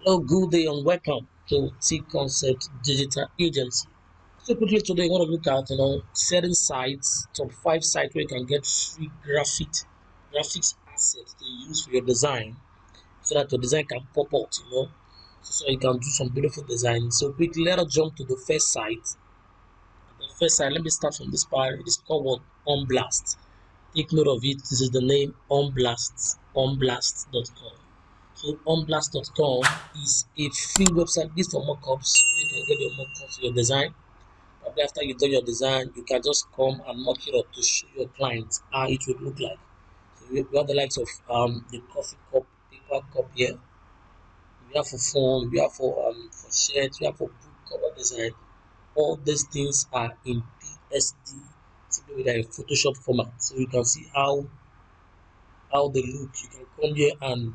Hello, good day and welcome to T Concept Digital Agency. So quickly today, I want to look at certain sites, top 5 sites where you can get free graphics assets to use for your design, so that your design can pop out, so you can do some beautiful design. So quickly, let us jump to the first site. The first site, let me start from this part. It is called what? Onblast. Take note of it. This is the name Onblast. Onblast.com. So onblast.com is a free website. This for mockups. You can get your mockups for your design. Probably after you've done your design, you can just come and mock it up to show your clients how it would look like. So we have the likes of the coffee cup, paper cup here. We have for phone, we have for shirts, we have for book cover design. All these things are in PSD, simply with a Photoshop format. So you can see how they look. You can come here and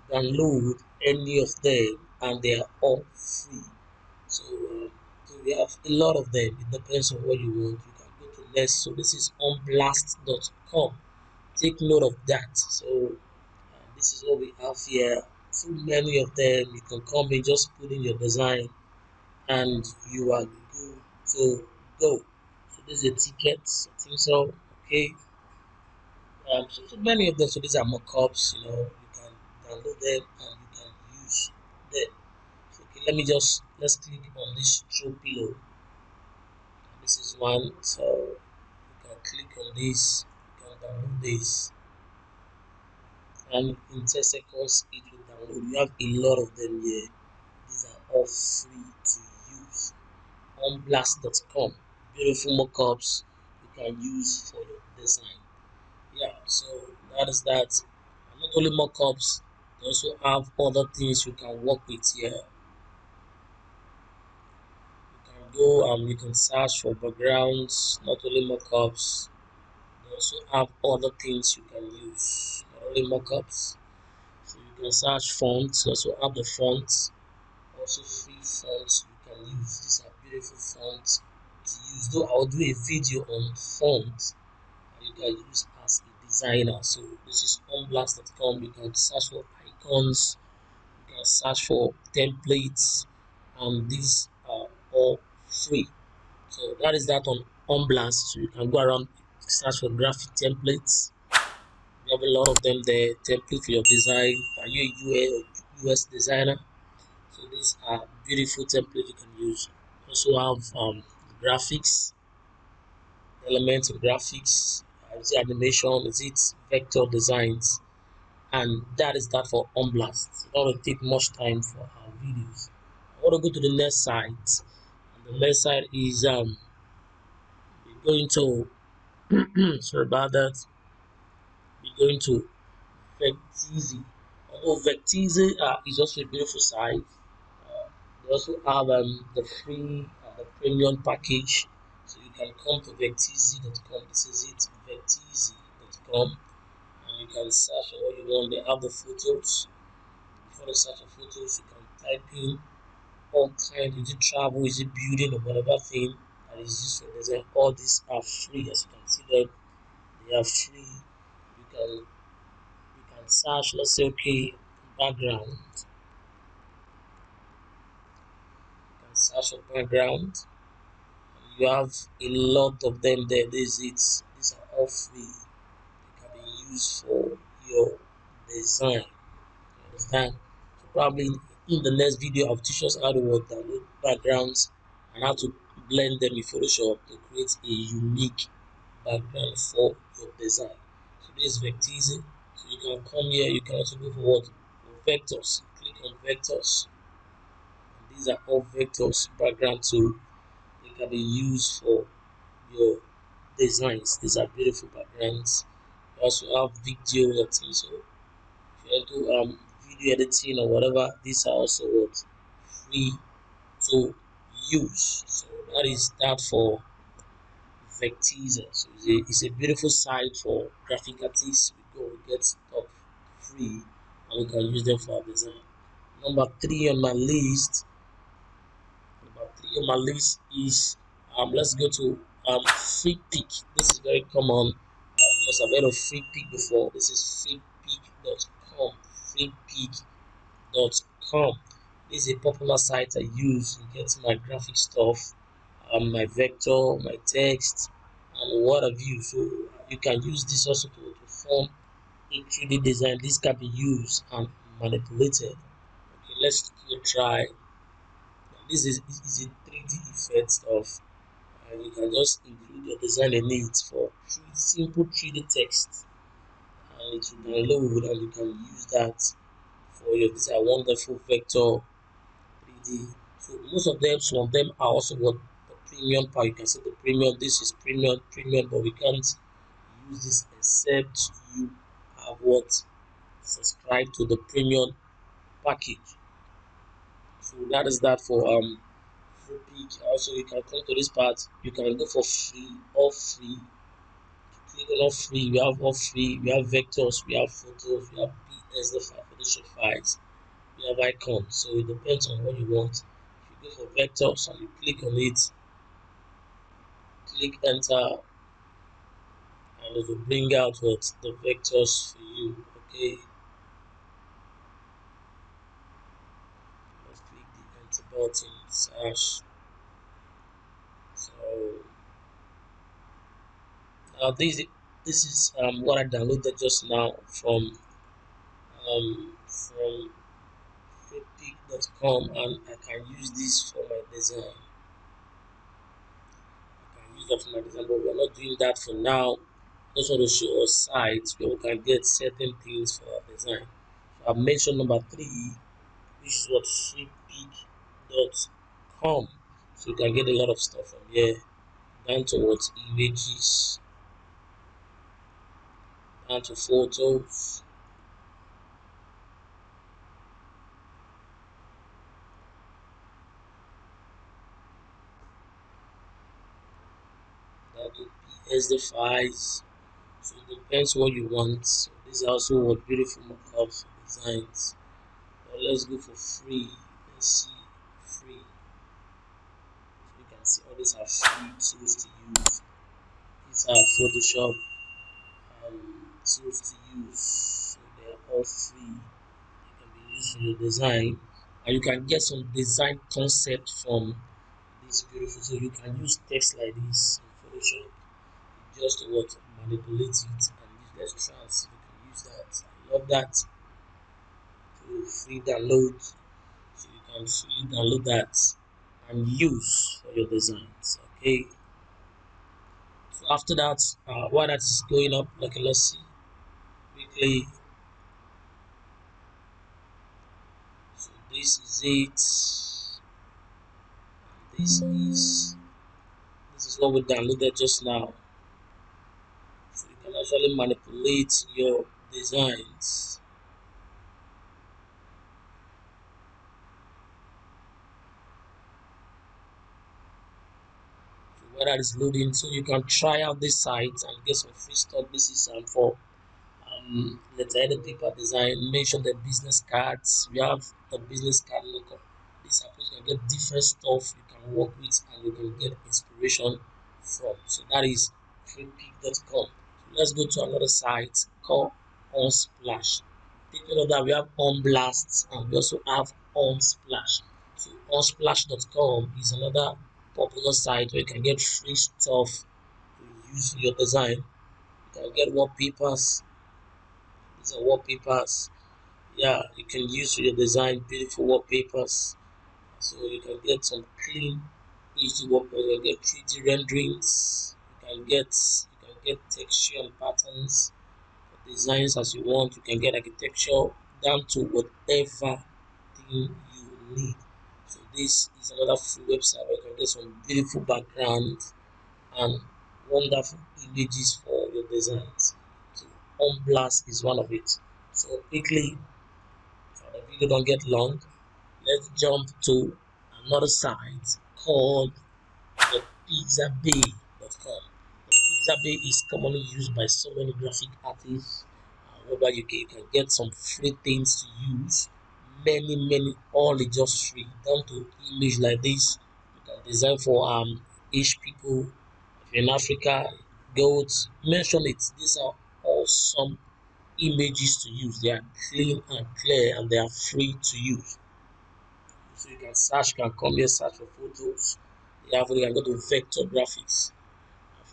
download any of them, and they are all free. So, so we have a lot of them. It depends on what you want. You can go to next. So this is onblast.com. Take note of that. So this is what we have here. So many of them. You can come in, just put in your design, and you are good to go. So this is a ticket. I think so. Okay. So many of them. So these are mockups. You can download them and you can use them. So, okay, let's click on this throw pillow. This is one. So you can click on this. You can download this, and in 10 seconds it will download. You have a lot of them here. These are all free to use. Onblast.com. Beautiful mockups you can use for your design. Yeah, so that is that. And not only mockups, they also have other things you can work with here. You can go and you can search for backgrounds, not only mockups. They also have other things you can use, not only mockups. So you can search fonts, they also have the fonts, also free fonts you can use. These are beautiful fonts to use. Though I'll do a video on fonts you can use as a designer. So this is onblast.com. You can search for icons, you can search for templates, and these are all free. So that is that on Onblast. So you can go around, search for graphic templates. You have a lot of them there. Template for your design. Are you a UA or US designer? So these are beautiful templates you can use. Also have graphics, elements of graphics. Is it animation? Is it vector designs? And that is that for Onblast. It's not going to take much time for our videos. I want to go to the next site. And the next site is we're going to sorry about that. We're going to Vectizi. Although Vectizi is also a beautiful site, they also have the free and the premium package. So you can come to Vectizi.com. This is it, Vectizi.com, and you can search for what you want. They have the photos. Before the search for photos, you can type in all kinds. Is it travel? Is it building or whatever thing that is used for design? All these are free, as you can see them. They are free. You can search. Let's say okay, background. You can search for background. You have a lot of them there. These are all free. They can be used for your design. You understand? So probably in the next video I'll teach us how to download backgrounds and how to blend them in Photoshop to create a unique background for your design. So this is Vectizi. So you can come here, you can also go for what? For vectors. Click on vectors. And these are all vectors background tool. They can be used for your designs. These are beautiful backgrounds. You also have video editing. So if you do video editing or whatever, these are also what free to use. So that is that for Vectiza. So it's a beautiful site for graphic artists. We get stuff free and we can use them for our design. Number three on my list. Number three on my list is let's go to free pick. This is very common. You must have heard of free pick before. This is freepick.com. Freepick.com. Pixabay.com. This is a popular site I use to get my graphic stuff, my vector, my text, and what have you. So you can use this also to form a 3D design. This can be used and manipulated. Okay, let's give a try. This is a 3D effect stuff. And you can just include your design in it for simple 3D text, and it will download, and you can use that for your. These are wonderful vector 3D. So most of them, some of them are also what the premium part. You can see the premium. This is premium, but we can't use this except you have what subscribe to the premium package. So that is that for free pick. Also, you can come to this part. You can go for free or free. Click on all free. We have all free. We have vectors. We have photos. We have PSD file, Photoshop files. We have icons. So it depends on what you want. If you go for vectors and you click on it, click enter, and it will bring out what the vectors for you. Okay, let's click the enter button. Slash. So this is what I downloaded just now from freepik.com, and I can use this for my design. I can use that for my design, but we're not doing that for now. Just want to show us sites where we can get certain things for our design. So I've mentioned number three, which is what freepik.com. So you can get a lot of stuff from here, down to what images, down to photos, down to PSD files. So it depends what you want. So these are also what beautiful mockups designs. But let's go for free. Let's see free. So you can see all these are free tools to use. These are Photoshop tools to use. So they are all free. They can be used for your design. And you can get some design concept from this beautiful. So you can use text like this in Photoshop. Just to what manipulate it and use. Let's try and see if we can use that. I love that. To free download, so you can freely download that and use for your designs. Okay, so after that, while that is going up, like let's see quickly. So this is it. This is what we downloaded just now. So you can actually manipulate your designs. So while that is loading, so you can try out this site and get some free stuff. This is for letterheaded paper design. Mention the business cards. We have the business card lookup. This approach you can get different stuff you can work with and you can get inspiration from. So that is freepik.com. So let's go to another site called Unsplash. Take note of that we have Onblast and we also have Unsplash. So unsplash.com is another popular site where you can get free stuff to use for your design. You can get wallpapers. These are wallpapers. Yeah, you can use for your design beautiful wallpapers. So you can get some clean HD wallpapers. You can get 3D renderings. You can get texture and patterns, designs as you want. You can get architecture down to whatever thing you need. So this is another free website where you can get some beautiful background and wonderful images for your designs. So Onblast is one of it. So quickly, so the video don't get long, let's jump to another site called the Pixabay.com. The Pixabay is commonly used by so many graphic artists, whereby you can get some free things to use. Many, all is just free. Down to image like this, you can design for each people. If you're in Africa, goats, mention it. These are awesome images to use. They are clean and clear and they are free to use. So you can search, you can come here, search for photos. You can go to vector graphics.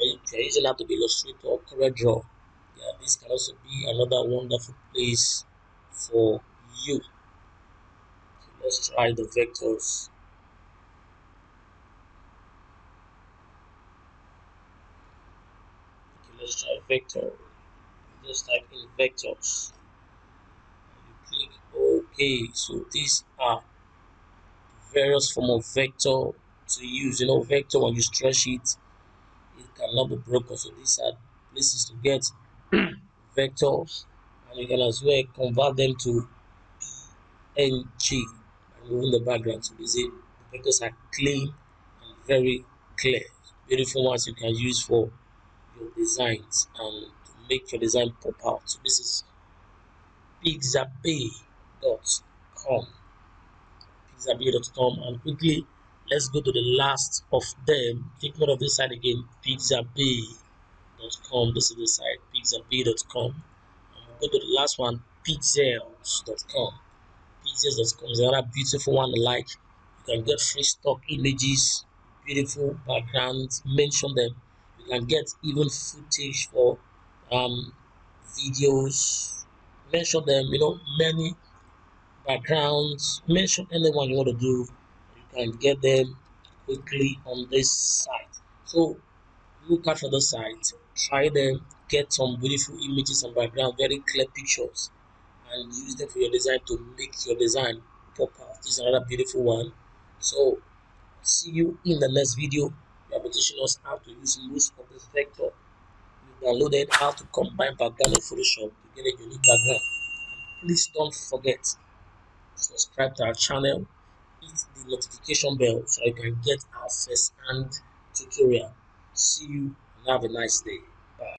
If you're using that to be Illustrator or CorelDRAW, yeah, this can also be another wonderful place for you. So let's try the vectors. Okay, let's try vector. Just type in vectors. You click OK. So these are various form of vector to use. Vector when you stretch it, it cannot be broken. So these are places to get vectors, and you can as well convert them to NG by moving the background. So the vectors are clean and very clear. Beautiful ones you can use for your designs and to make your design pop out. So this is pixabay.com. Pixabay.com, and quickly let's go to the last of them. Take note of this side again, pixabay.com. This is the site, pixabay.com. And we'll go to the last one, pixels.com. Pixels.com is another beautiful one. Like, you can get free stock images, beautiful backgrounds, mention them. You can get even footage for um, videos, mention them, many backgrounds, mention anyone you want to do. You can get them quickly on this site. So look out for the site, try them, get some beautiful images and background, very clear pictures, and use them for your design to make your design pop out. This is another beautiful one. So see you in the next video. We are teaching us how to use most of this vector. We downloaded how to combine background in Photoshop to get a unique background. Please don't forget, subscribe to our channel, hit the notification bell so you can get our first hand tutorial. See you and have a nice day. Bye.